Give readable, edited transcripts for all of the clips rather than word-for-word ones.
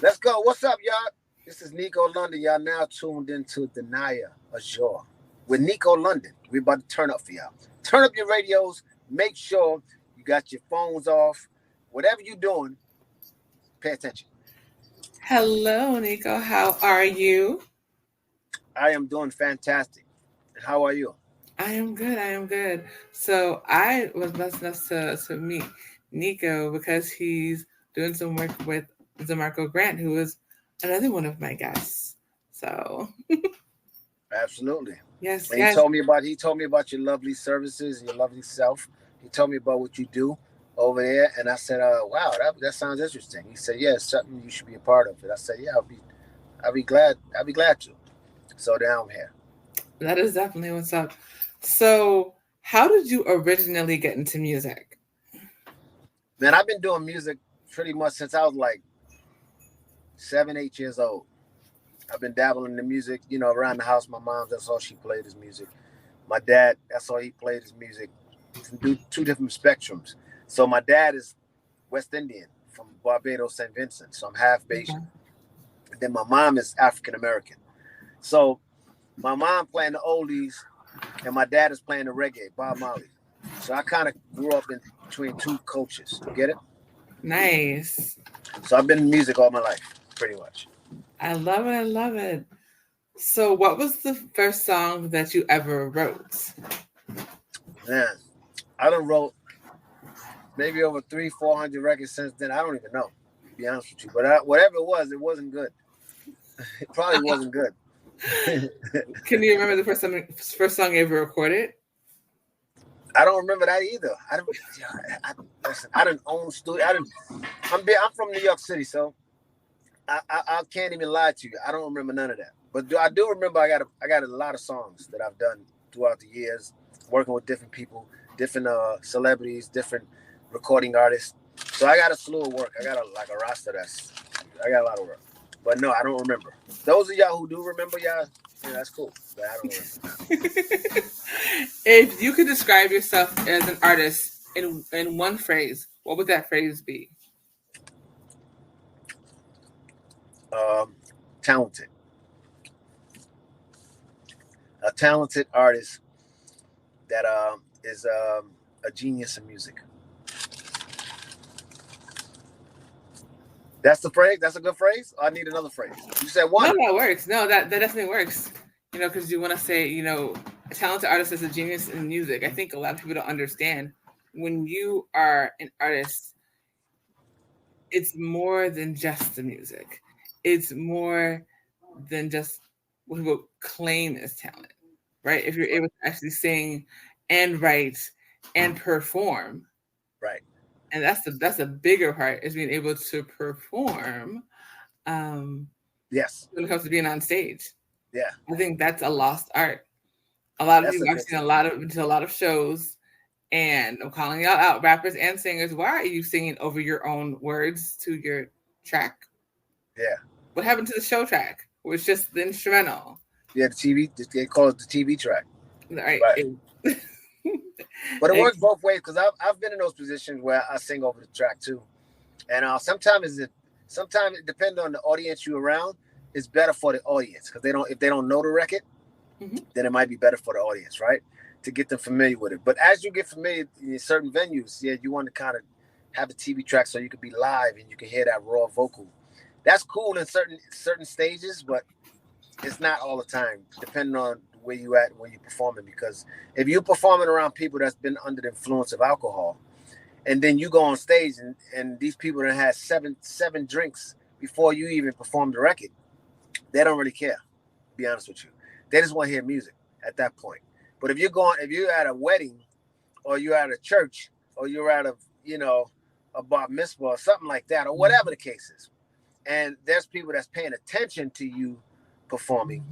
Let's go. What's up, y'all? This is Nikko London. Y'all now tuned into Danaya Azure with Nikko London. We're about to turn up for y'all. Turn up your radios. Make sure you got your phones off. Whatever you're doing, pay attention. Hello, Nikko. How are you? I am doing fantastic. And how are you? I am good. I am good. So I was blessed enough to meet Nikko because he's doing some work with DeMarco Grant, who is another one of my guests. So Absolutely. yes, And yes. he told me about your lovely services and your lovely self. He told me about what you do over there, and I said, "Wow, that sounds interesting." He said, "Yeah, it's something you should be a part of it." I said, "Yeah, I'll be glad to." So now I'm here. That is definitely what's up. So how did you originally get into music? Man, I've been doing music pretty much since I was like 7, 8 years old. I've been dabbling in the music, around the house. My mom, that's all she played is music. My dad, that's all he played is music. From two different spectrums. So my dad is West Indian from Barbados, St. Vincent. So I'm half Okay. Bayesian. And then my mom is African American. So my mom playing the oldies, and my dad is playing the reggae, Bob Marley. So I kind of grew up in between two cultures. You get it? Nice. So I've been in music all my life, pretty much. I love it. I love it. So what was the first song that you ever wrote? Man, I done wrote maybe over 300-400 records since then. I don't even know, to be honest with you. But whatever it wasn't good. It probably wasn't good. Can you remember the first song you ever recorded? I don't remember that either. Listen, I didn't own studio. I'm from New York City, so I can't even lie to you. I don't remember none of that. But I do remember I got a lot of songs that I've done throughout the years, working with different people, different celebrities, different recording artists. So I got a slew of work. I got a roster I got a lot of work. But no, I don't remember. Those of y'all who do remember, yeah, that's cool. But I don't remember. If you could describe yourself as an artist in one phrase, what would that phrase be? Talented. A talented artist that is a genius in music. That's the phrase. That's a good phrase. I need another phrase. You said No, one. that works. No, that definitely works. Because you want to say, a talented artist is a genius in music. I think a lot of people don't understand when you are an artist, it's more than just the music. It's more than just what people claim as talent, right? If you're able to actually sing and write and perform, Right. and that's the bigger part is being able to perform. Um, Yes. when it comes to being on stage, Yeah. I think that's a lost art. A lot of That's a people I've good seen thing. a lot of shows, and I'm calling y'all out, rappers and singers. Why are you singing over your own words to your track? Yeah. What happened to the show track? Where it's just the instrumental, Yeah. The TV. They call it the TV track. right? Right. But it Ex- works both ways because I've been in those positions where I sing over the track too, and sometimes it depends on the audience you around. It's better for the audience because if they don't know the record, Mhm. then it might be better for the audience, right? To get them familiar with it. But as you get familiar in certain venues, yeah, you want to kind of have a TV track so you could be live and you can hear that raw vocal. That's cool in certain stages, but it's not all the time, depending on where you at when you're performing. Because if you're performing around people that's been under the influence of alcohol, and then you go on stage and these people that had seven drinks before you even perform the record, they don't really care. To be honest with you, they just want to hear music at that point. But if you're at a wedding, or you're at a church, or you're at a bar mitzvah or something like that, or whatever the case is, and there's people that's paying attention to you performing,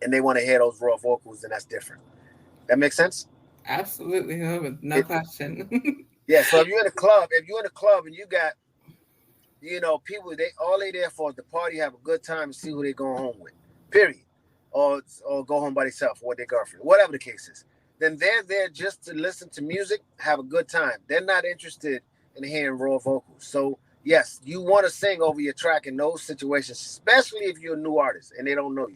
and they want to hear those raw vocals, then that's different. That makes sense? Absolutely, no question. Yeah. So if you're in a club, and you got, people, they there for the party, have a good time, and see who they going home with. Period. Or go home by themselves or with their girlfriend, whatever the case is. Then they're there just to listen to music, have a good time. They're not interested in hearing raw vocals. So yes, you want to sing over your track in those situations, especially if you're a new artist and they don't know you.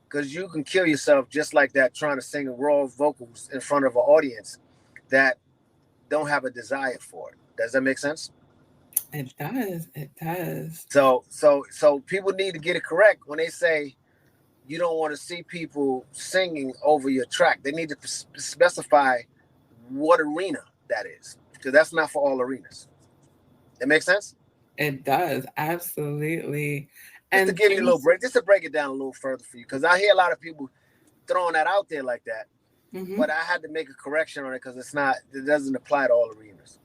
Because you can kill yourself just like that trying to sing raw vocals in front of an audience that don't have a desire for it. Does that make sense? It does. It does. So people need to get it correct when they say you don't want to see people singing over your track. They need to specify what arena that is, because that's not for all arenas. That makes sense? It does. Absolutely. Just to give you a little break, just to break it down a little further for you, because I hear a lot of people throwing that out there like that, but I had to make a correction on it because it doesn't apply to all arenas.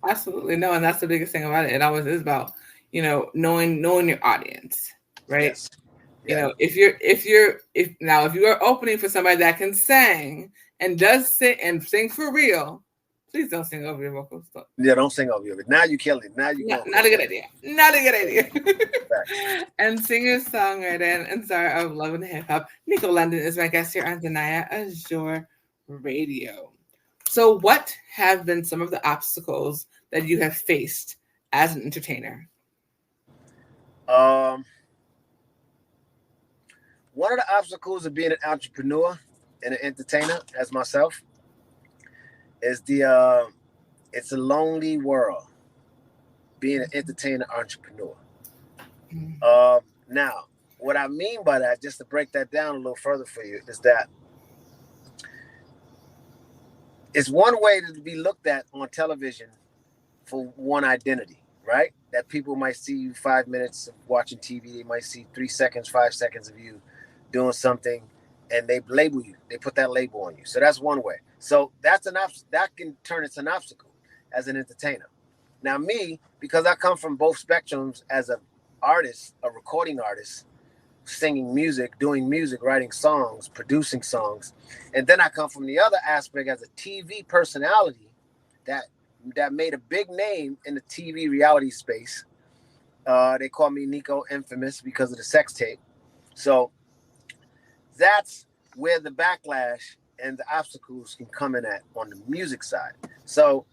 Absolutely. No, and that's the biggest thing about it. It always is about, knowing your audience, right? Yes. Yeah. If you are opening for somebody that can sing and does sing for real, please don't sing over your vocals. Yeah, don't sing over your. Now you killing it. Now you not a good idea. Not a good idea. And singer-songwriter and star of Love and Hip Hop, Nikko London is my guest here on Danaya Azure Radio. So, what have been some of the obstacles that you have faced as an entertainer? One of the obstacles of being an entrepreneur and an entertainer, as myself, is it's a lonely world being an entertainer entrepreneur. Now, what I mean by that, just to break that down a little further for you, is that it's one way to be looked at on television for one identity, right? That people might see you 5 minutes of watching TV, they might see 3 seconds, 5 seconds of you doing something, and they label you. They put that label on you. So that's one way. So that can turn into an obstacle as an entertainer. Now me, because I come from both spectrums as an artist, a recording artist, singing music, doing music, writing songs, producing songs, and then I come from the other aspect as a TV personality that made a big name in the TV reality space. They call me Nikko Infamous because of the sex tape. So that's where the backlash and the obstacles can come in at on the music side. So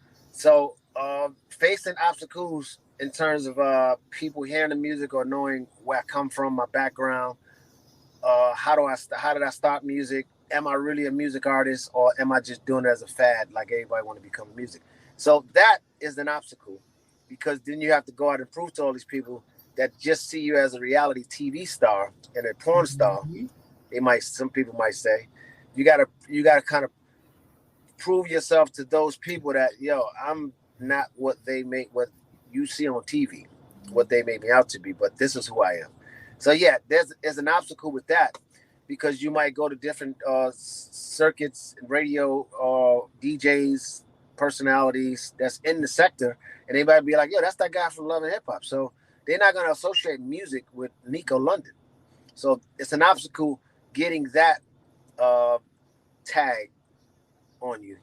facing obstacles in terms of people hearing the music or knowing where I come from, my background, how did I start music? Am I really a music artist, or am I just doing it as a fad like everybody want to become music? So that is an obstacle, because then you have to go out and prove to all these people that just see you as a reality TV star and a porn star. Some people might say, you gotta kind of prove yourself to those people that, I'm not what you see on TV, what they made me out to be, but this is who I am. So yeah, there's an obstacle with that, because you might go to different circuits, radio, DJs, personalities that's in the sector, and they might be like, that's that guy from Love and Hip Hop. So they're not going to associate music with Nkko London. So it's an obstacle getting that tag on you.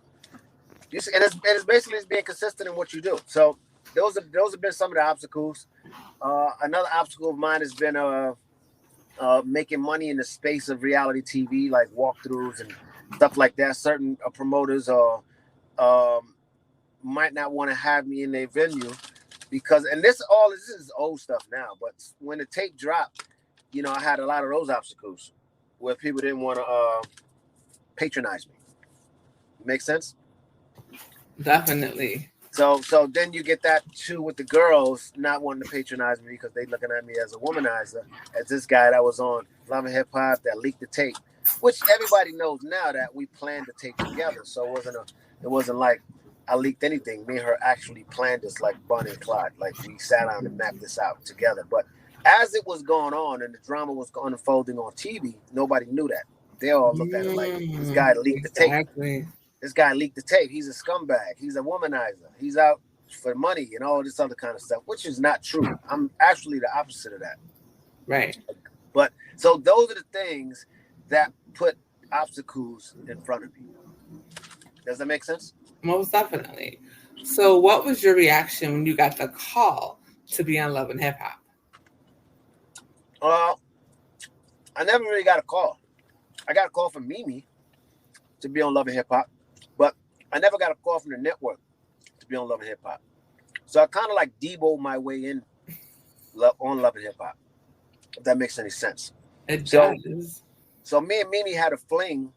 And it's basically being consistent in what you do. So those have been some of the obstacles. Another obstacle of mine has been making money in the space of reality TV, like walkthroughs and stuff like that. Certain promoters might not want to have me in their venue because, and this is old stuff now, but when the tape dropped, I had a lot of those obstacles where people didn't want to patronize me. Make sense? Definitely. So then you get that too with the girls not wanting to patronize me because they looking at me as a womanizer, as this guy that was on Love and Hip Hop that leaked the tape, which everybody knows now that we planned the tape together. So it wasn't like I leaked anything. Me and her actually planned this like Bonnie and Clyde. Like we sat down and mapped this out together. But as it was going on and the drama was unfolding on TV, nobody knew that. They all looked at it like this guy leaked the tape. This guy leaked the tape. He's a scumbag. He's a womanizer. He's out for money and all this other kind of stuff, which is not true. I'm actually the opposite of that. Right. But so those are the things that put obstacles in front of you. Does that make sense? Most definitely. So what was your reaction when you got the call to be on Love and Hip Hop? I never really got a call. I got a call from Mimi to be on Love and Hip Hop, but I never got a call from the network to be on Love and Hip Hop. So I kind of like Debo my way in on Love and Hip Hop, if that makes any sense. It So, does. so me and Mimi had a fling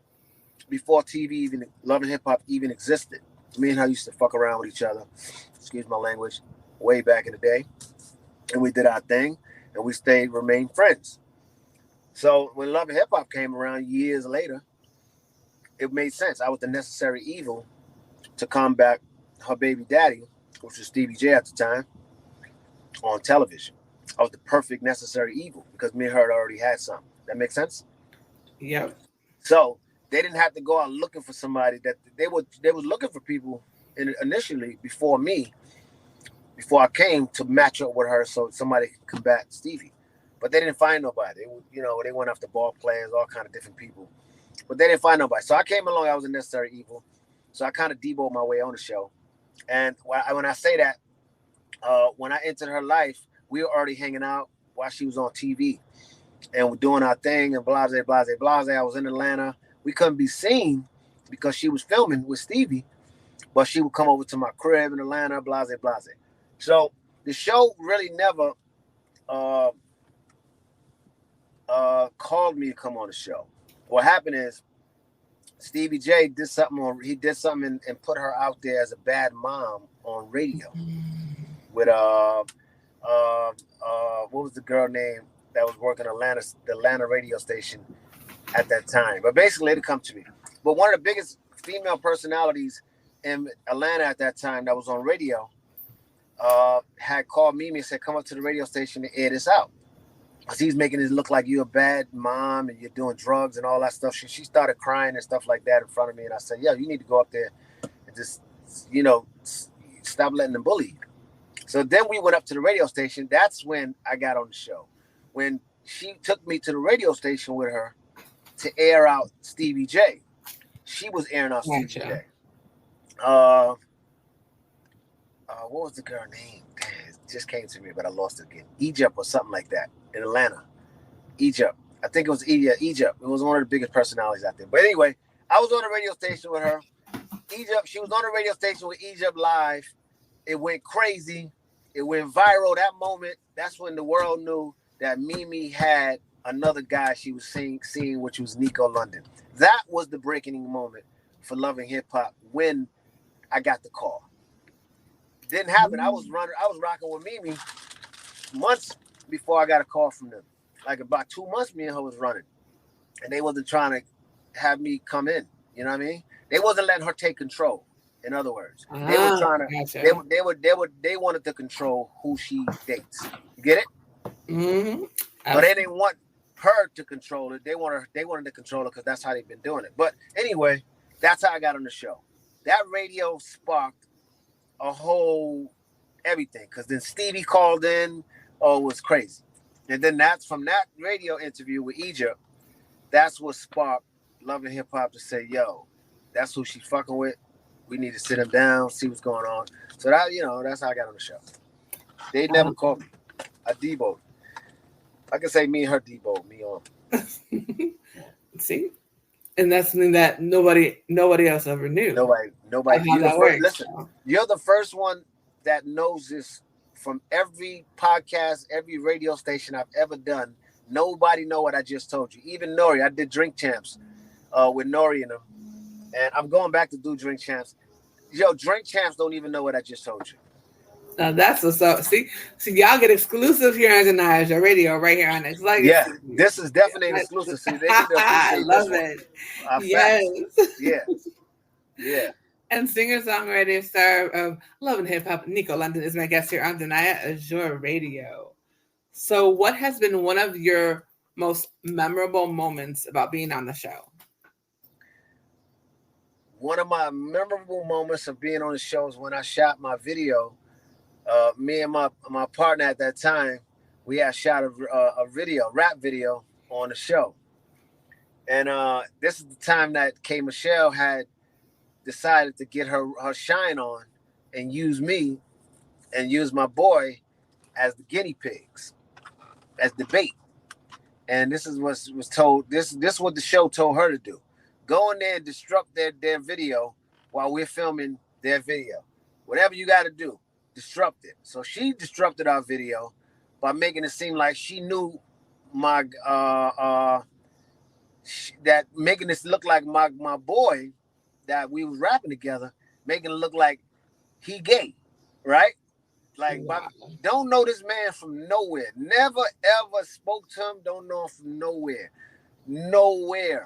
before TV even Love and Hip Hop even existed. Me and her used to fuck around with each other. Excuse my language. Way back in the day, and we did our thing, and we remained friends. So when Love and Hip Hop came around years later, it made sense. I was the necessary evil to combat her baby daddy, which was Stevie J at the time, on television. I was the perfect necessary evil because me and her already had something. That makes sense? Yep. So they didn't have to go out looking for somebody. That they was looking for people initially before I came to match up with her so somebody could combat Stevie. But they didn't find nobody. They went after ball players, all kind of different people. But they didn't find nobody. So I came along, I was a necessary evil. So I kind of Deboed my way on the show. And when I say that, when I entered her life, we were already hanging out while she was on TV. And we're doing our thing and blase, blase, blase. I was in Atlanta. We couldn't be seen because she was filming with Stevie. But she would come over to my crib in Atlanta, blase, blase. So the show really never called me to come on the show. What happened is Stevie J did something and put her out there as a bad mom on radio with what was the girl name that was working the Atlanta radio station at that time. But basically it come to me. But one of the biggest female personalities in Atlanta at that time that was on radio had called Mimi and said, come up to the radio station to air this out. Because he's making it look like you're a bad mom and you're doing drugs and all that stuff. She started crying and stuff like that in front of me. And I said, yo, you need to go up there and just, stop letting them bully you. So then we went up to the radio station. That's when I got on the show. When she took me to the radio station with her to air out Stevie J. She was airing out Stevie J. What was the girl name? It just came to me, but I lost it again. Egypt or something like that in Atlanta. Egypt. I think it was Egypt. It was one of the biggest personalities out there. But anyway, I was on the radio station with her. Egypt. She was on the radio station with Egypt live. It went crazy. It went viral. That moment, that's when the world knew that Mimi had another guy she was seeing, which was Nikko London. That was the breaking moment for Love and Hip Hop when I got the call. Didn't happen. I was rocking with Mimi months before I got a call from them. Like about 2 months, me and her was running, and they wasn't trying to have me come in. You know what I mean? They wasn't letting her take control. In other words, they were trying to. Gotcha. They wanted to control who she dates. You get it? Mm-hmm. But they didn't want her to control it. They wanted to control it because that's how they've been doing it. But anyway, that's how I got on the show. That radio sparked a whole everything, because then Stevie called in. Oh, it was crazy. And then that's from that radio interview with Egypt, that's what sparked Love and Hip Hop to say, yo, that's who she's fucking with. We need to sit him down, see what's going on. So that, that's how I got on the show. They never called me. I Deboed. I can say me and her Deboed, me on. See? And that's something that nobody else ever knew. Nobody. Listen, you're the first one that knows this from every podcast, every radio station I've ever done. Nobody know what I just told you. Even Nori, I did Drink Champs with Nori and them. And I'm going back to do Drink Champs. Yo, Drink Champs don't even know what I just told you. Now that's what's up. See, y'all get exclusive here on Danaya Azure Radio right here on X Legacy. Yeah, this is definitely an exclusive. See, they need to I love it. Yes. Yeah. And singer-songwriter, star of Love and Hip Hop, Nikko London is my guest here on Danaya Azure Radio. So what has been one of your most memorable moments about being on the show? One of my memorable moments of being on the show is when I shot my video. Me and my partner at that time, we had shot a rap video on the show. And this is the time that K. Michelle had decided to get her shine on and use me and use my boy as the guinea pigs, as the bait. And this is what was told. This is what the show told her to do. Go in there and disrupt their video while we're filming their video. Whatever you got to do. disrupted. So she disrupted our video by making it seem like she knew my that making this look like my boy that we was rapping together, making it look like he gay, right? Like, Wow. don't know this man from nowhere. Never ever spoke to him. Don't know him from nowhere.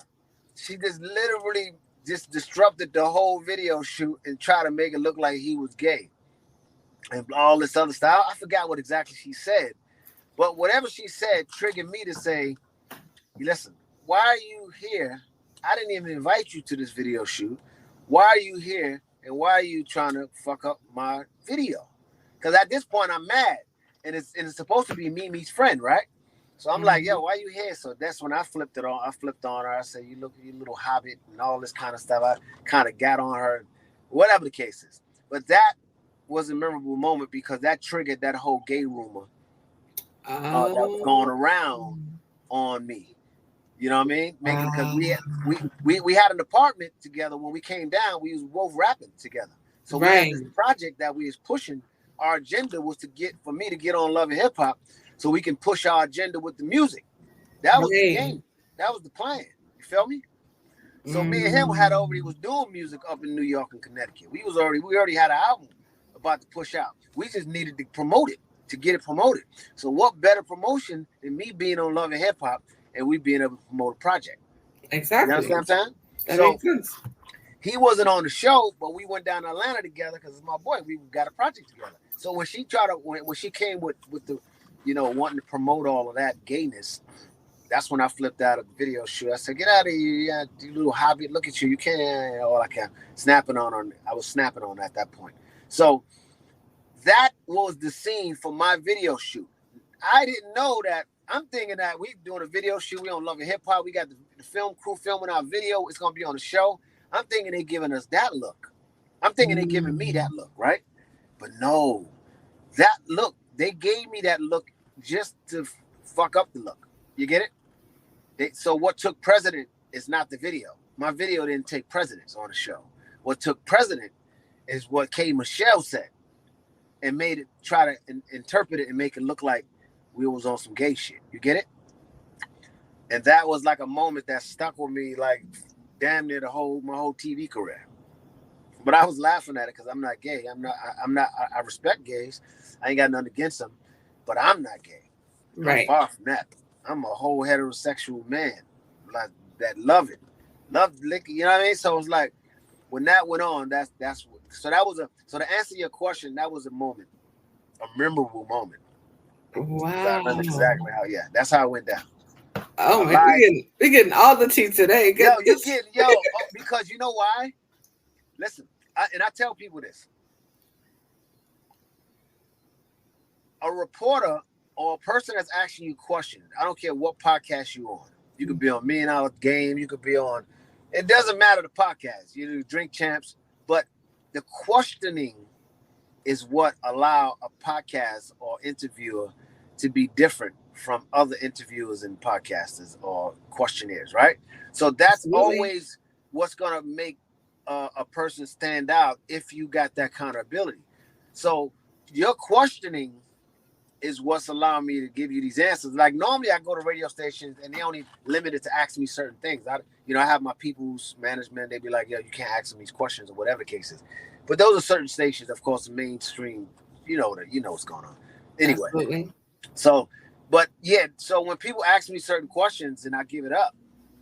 She just literally just disrupted the whole video shoot and tried to make it look like he was gay and all this other stuff. I forgot what exactly she said, but whatever she said triggered me to say, listen, why are you here? I didn't even invite you to this video shoot. Why are you here? And why are you trying to fuck up my video? Because at this point I'm mad, and it's supposed to be Mimi's friend, right? So I'm like, yo, why you here? So that's when I flipped on her. I said, you look, you little hobbit, and all this kind of stuff. I kind of got on her, whatever the case is. But that was a memorable moment because that triggered that whole gay rumor that was going around on me. You know what I mean? Because we had an apartment together when we came down. We was both rapping together. So we had this project that we was pushing. Our agenda was for me to get on Love and Hip Hop so we can push our agenda with the music. That was the game. That was the plan. You feel me? So me and him was doing music up in New York and Connecticut. We already had an album about to push out. We just needed to promote it, to get it promoted. So what better promotion than me being on Love and Hip Hop and we being able to promote a project? Exactly. You understand what I'm saying? That makes sense. He wasn't on the show, but we went down to Atlanta together because it's my boy. We got a project together. So when she came with the, wanting to promote all of that gayness, that's when I flipped out of the video shoot. I said, "Get out of here, you little hobby! Look at you! You can't all I can." I was snapping on at that point. So that was the scene for my video shoot. I didn't know that. I'm thinking that we doing a video shoot. We on Love and Hip Hop. We got the film crew filming our video. It's gonna be on the show. I'm thinking they giving us that look. I'm thinking they giving me that look, right? But no, that look, they gave me that look just to fuck up the look. You get it? So what took precedent is not the video. My video didn't take precedence on the show. What took precedent is what K. Michelle said and made it, try to interpret it and make it look like we was on some gay shit. You get it? And that was like a moment that stuck with me like damn near my whole TV career. But I was laughing at it because I'm not gay. I respect gays. I ain't got nothing against them, but I'm not gay. Right. I'm far from that. I'm a whole heterosexual man, like that love liquor. You know what I mean? So it was like when that went on, that's what. So to answer your question, that was a moment, a memorable moment. Wow. That's exactly how. Yeah, that's how it went down. Oh man, we getting all the tea today. Because you know why? Listen, I tell people this. A reporter or a person that's asking you questions, I don't care what podcast you're on. You could be on $1 Million Game. You could be on, it doesn't matter the podcast. You do Drink Champs. But the questioning is what allow a podcast or interviewer to be different from other interviewers and podcasters or questionnaires, right? So that's always what's going to make a person stand out if you got that kind of ability. So your questioning is what's allowing me to give you these answers. Like normally I go to radio stations and they only limit it to ask me certain things. I have my people's management. They be like, yo, you can't ask them these questions or whatever the case is. But those are certain stations, of course, the mainstream, you know what's going on. Anyway. Absolutely. So when people ask me certain questions and I give it up,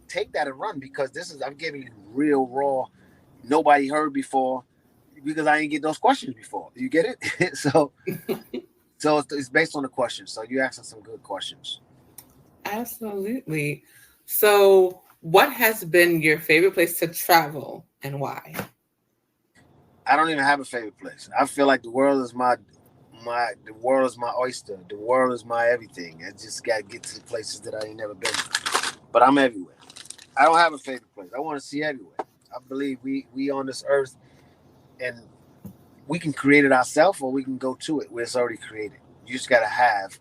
take that and run because I'm giving you real raw, nobody heard before because I ain't get those questions before. You get it? So it's based on the questions. So you asking some good questions. Absolutely. So what has been your favorite place to travel and why? I don't even have a favorite place. I feel like the world is my oyster. The world is my everything. I just got to get to the places that I ain't never been. But I'm everywhere. I don't have a favorite place. I want to see everywhere. I believe we on this earth and we can create it ourselves or we can go to it where it's already created. You just got to have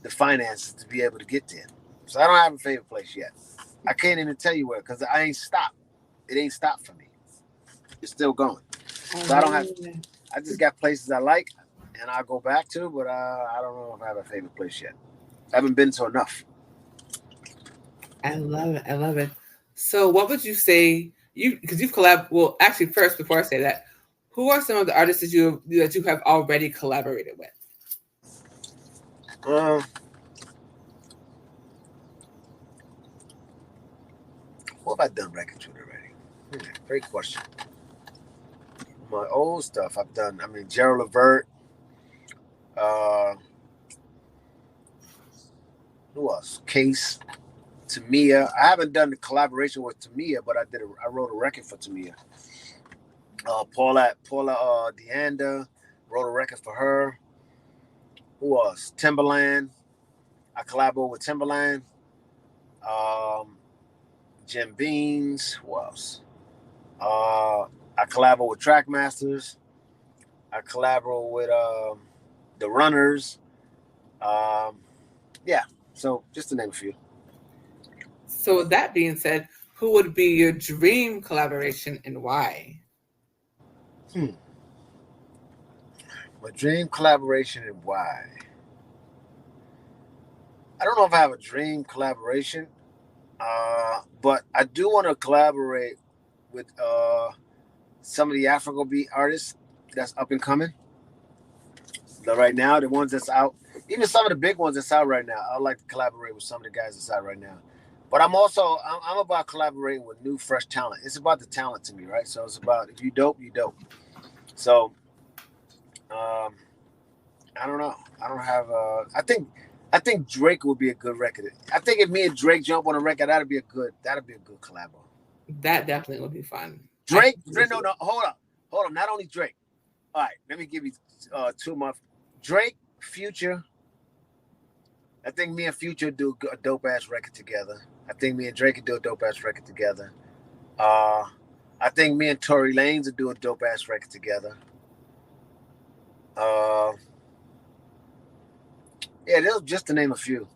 the finances to be able to get there. So I don't have a favorite place yet. I can't even tell you where because I ain't stopped. It ain't stopped for me. It's still going. So I just got places I like. and I'll go back to, but I don't know if I have a favorite place yet. I haven't been to enough. I love it. I love it. So, what would you say? Because you've collab. Well, actually, first before I say that, who are some of the artists that you have already collaborated with? What have I done records with already? Great question. My old stuff I've done. I mean, Gerald Levert. Who else? Case. Tamia. I haven't done the collaboration with Tamia, but I wrote a record for Tamia. Paula Deanda wrote a record for her. Who else? Timberland. I collaborated with Timberland. Jim Beans. Who else? I collaborate with Trackmasters. I collaborate with the Runners. Yeah, so just to name a few. So with that being said, who would be your dream collaboration and why? My dream collaboration and why? I don't know if I have a dream collaboration, but I do want to collaborate with some of the Afrobeat artists that's up and coming. Right now, the ones that's out, even some of the big ones that's out right now. I'd like to collaborate with some of the guys that's out right now. But I'm about collaborating with new, fresh talent. It's about the talent to me, right? So it's about if you dope, you dope. So, I don't know. I don't have. I think Drake would be a good record. I think if me and Drake jump on a record, that'd be a good collab. That definitely would be fun. Drake, no, hold up. Not only Drake. All right, let me give you 2 months. Drake, Future. I think me and Future do a dope ass record together. I think me and Drake could do a dope ass record together. I think me and Tory Lanez would do a dope ass record together. Yeah, those just to name a few.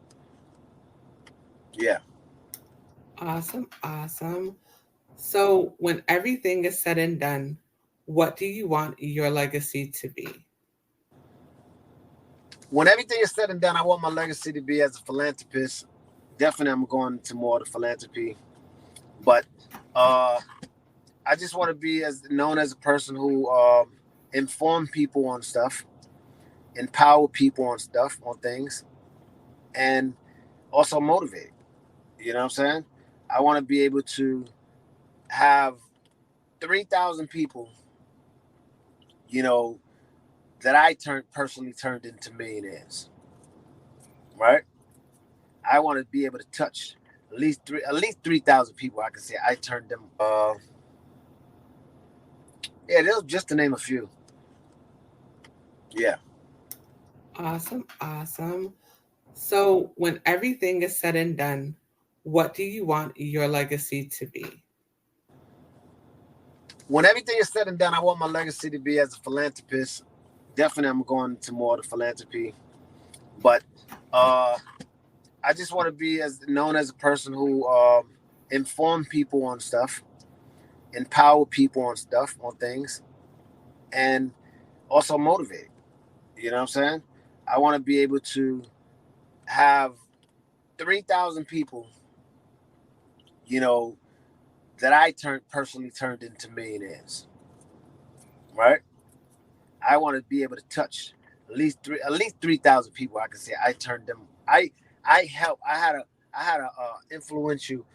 Yeah. Awesome. So when everything is said and done, what do you want your legacy to be? When everything is said and done, I want my legacy to be as a philanthropist. Definitely, I'm going into more of the philanthropy. But I just want to be known as a person who inform people on stuff, empower people on stuff, on things, and also motivate. You know what I'm saying? I want to be able to have 3,000 people, that I personally turned into millionaires. Right? I want to be able to touch at least 3,000 people. I can say I turned them. Yeah, those just to name a few. Yeah. Awesome. So when everything is said and done, what do you want your legacy to be? When everything is said and done, I want my legacy to be as a philanthropist. Definitely, I'm going into more of the philanthropy. But I just want to be known as a person who inform people on stuff, empower people on stuff, on things, and also motivate. You know what I'm saying? I want to be able to have 3,000 people, that I personally turned into millionaires. Right? I want to be able to touch at least 3,000 people. I can say I turned them. I had a influential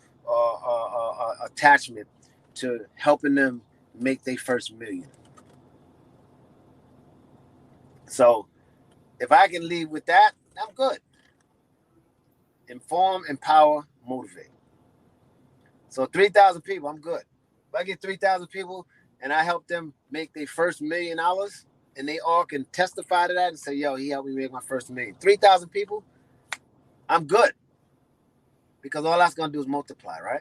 attachment to helping them make their first million. So if I can leave with that, I'm good. Inform, empower, motivate. So 3,000 people, I'm good. If I get 3,000 people and I help them make their first $1 million, and they all can testify to that and say, yo, he helped me make my first million. 3,000 people, I'm good. Because all that's going to do is multiply, right?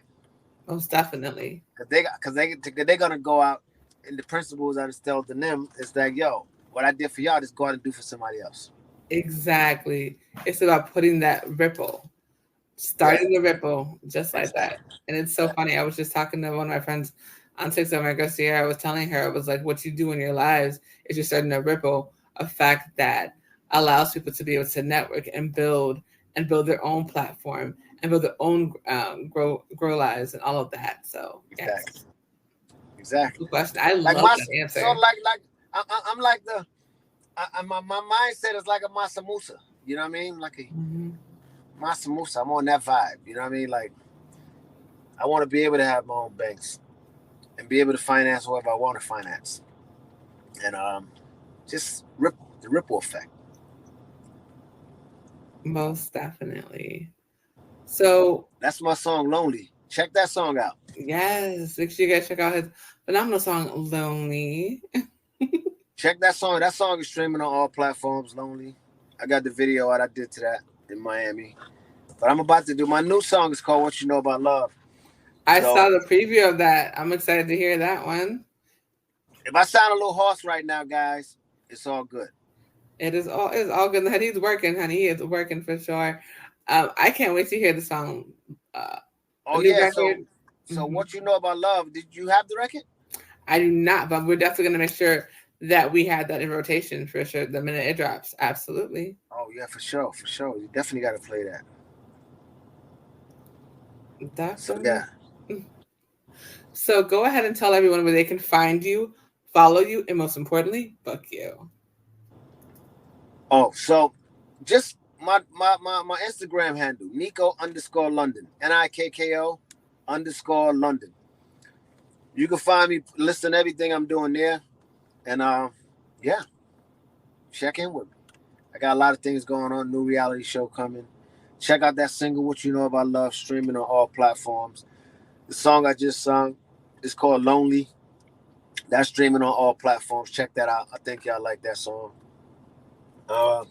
Most definitely. Because they're going to go out, and the principles that instilled in them is like, yo, what I did for y'all, just go out and do for somebody else. Exactly. It's about putting that ripple, starting the ripple, just like that. And it's so funny. I was just talking to one of my friends on TikTok, my Garcia. I was telling her, I was like, what you do in your lives is you're starting a ripple a fact that allows people to be able to network and build their own platform and build their own grow lives and all of that. So yes. Exactly. Good question. I Like love that answer. So I'm like my mindset is like a masa musa. You know what I mean? Like a masa musa. I'm on that vibe. You know what I mean? Like I want to be able to have my own banks and be able to finance whatever I want to finance, and just the ripple effect. Most definitely. So that's my song, Lonely. Check that song out. Yes, make sure you guys check out his phenomenal song, Lonely. Check that song. That song is streaming on all platforms, Lonely. I got the video out I did to that in Miami. But I'm about to do my new song. It's called What You Know About Love. I saw the preview of that. I'm excited to hear that one. If I sound a little hoarse right now, guys, it's all good. It's all good. Honey, he's working, honey. He is working for sure. I can't wait to hear the song. So What You Know About Love, did you have the record? I do not, but we're definitely going to make sure that we had that in rotation for sure the minute it drops. Absolutely. Oh, yeah, for sure. You definitely got to play that. Definitely. So, yeah. So go ahead and tell everyone where they can find you, follow you, and most importantly, book you. Oh, so just my Instagram handle, Nikko_London, NIKKO_London. You can find me, listen to everything I'm doing there, and yeah, check in with me. I got a lot of things going on. New reality show coming. Check out that single, What You Know About Love, streaming on all platforms. The song I just sung is called Lonely. That's streaming on all platforms. Check that out. I think y'all like that song. I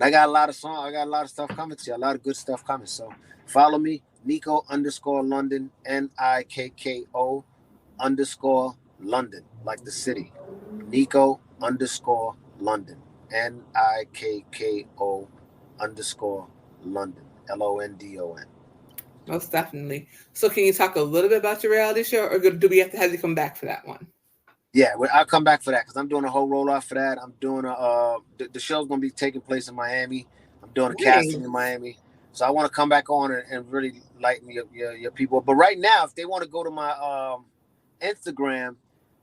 got a lot of songs. I got a lot of stuff coming to you. A lot of good stuff coming. So follow me, Nikko_London, NIKKO_London, like the city. Nikko_London, NIKKO_London, LONDON. Most definitely. So can you talk a little bit about your reality show, or do we have to have you come back for that one? Yeah, I'll come back for that because I'm doing a whole roll-off for that. I'm doing the show's going to be taking place in Miami. I'm doing a casting in Miami. So I want to come back on and really lighten your people. But right now, if they want to go to my Instagram,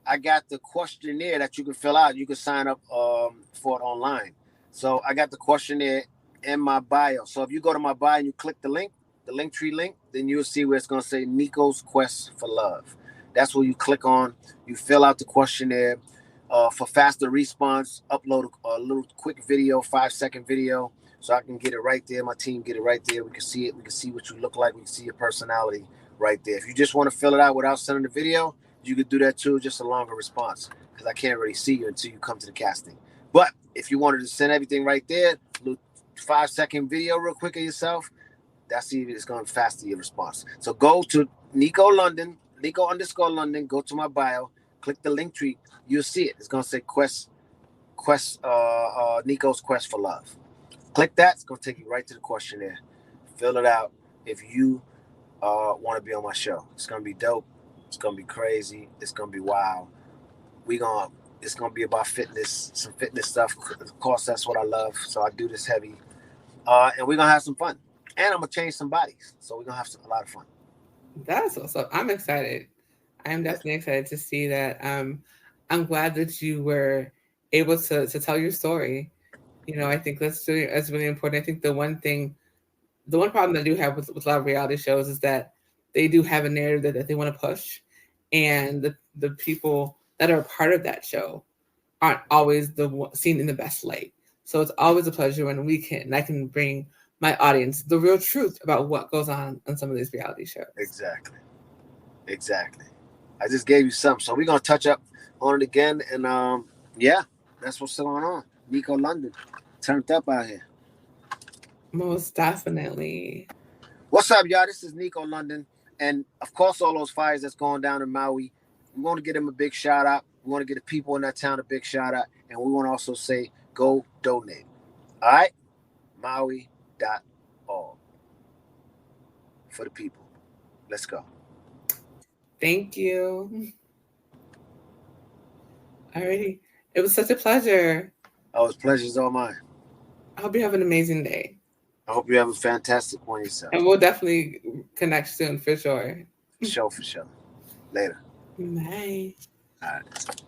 I got the questionnaire that you can fill out. You can sign up for it online. So I got the questionnaire in my bio. So if you go to my bio and you click the Linktree link, then you'll see where it's going to say Nikko's Quest for Love. That's where you click on. You fill out the questionnaire for faster response. Upload a little quick video, 5-second video, so I can get it right there. My team get it right there. We can see it. We can see what you look like. We can see your personality right there. If you just want to fill it out without sending the video, you could do that too. Just a longer response because I can't really see you until you come to the casting. But if you wanted to send everything right there, a little 5-second video real quick of yourself, that's even it's going to faster your response. So go to Nkko London. Nikko_London, go to my bio, click the link tree, you'll see it. It's gonna say Nikko's Quest for Love. Click that, it's gonna take you right to the questionnaire. Fill it out if you want to be on my show. It's gonna be dope, it's gonna be crazy, it's gonna be wild. It's gonna be about fitness, some fitness stuff. Of course, that's what I love, so I do this heavy. And we're gonna have some fun. And I'm gonna change some bodies, so we're gonna have a lot of fun. That's awesome. I'm excited. I'm definitely excited to see that. I'm glad that you were able to tell your story. I think that's really important. I think the one problem that I do have with a lot of reality shows is that they do have a narrative that they want to push, and the people that are a part of that show aren't always seen in the best light. So it's always a pleasure when I can bring my audience the real truth about what goes on some of these reality shows. Exactly. I just gave you some, so we're gonna touch up on it again, and yeah, that's what's going on. Nkko London, turned up out here. Most definitely. What's up, y'all? This is Nkko London, and of course, all those fires that's going down in Maui. We want to give them a big shout out. We want to give the people in that town a big shout out, and we want to also say, go donate. All right, Maui.org for the people. Let's go. Thank you. Alrighty. It was such a pleasure. Oh, it's pleasure's all mine. I hope you have an amazing day. I hope you have a fantastic one yourself. And we'll definitely connect soon for sure. For sure. Later. Bye. All right.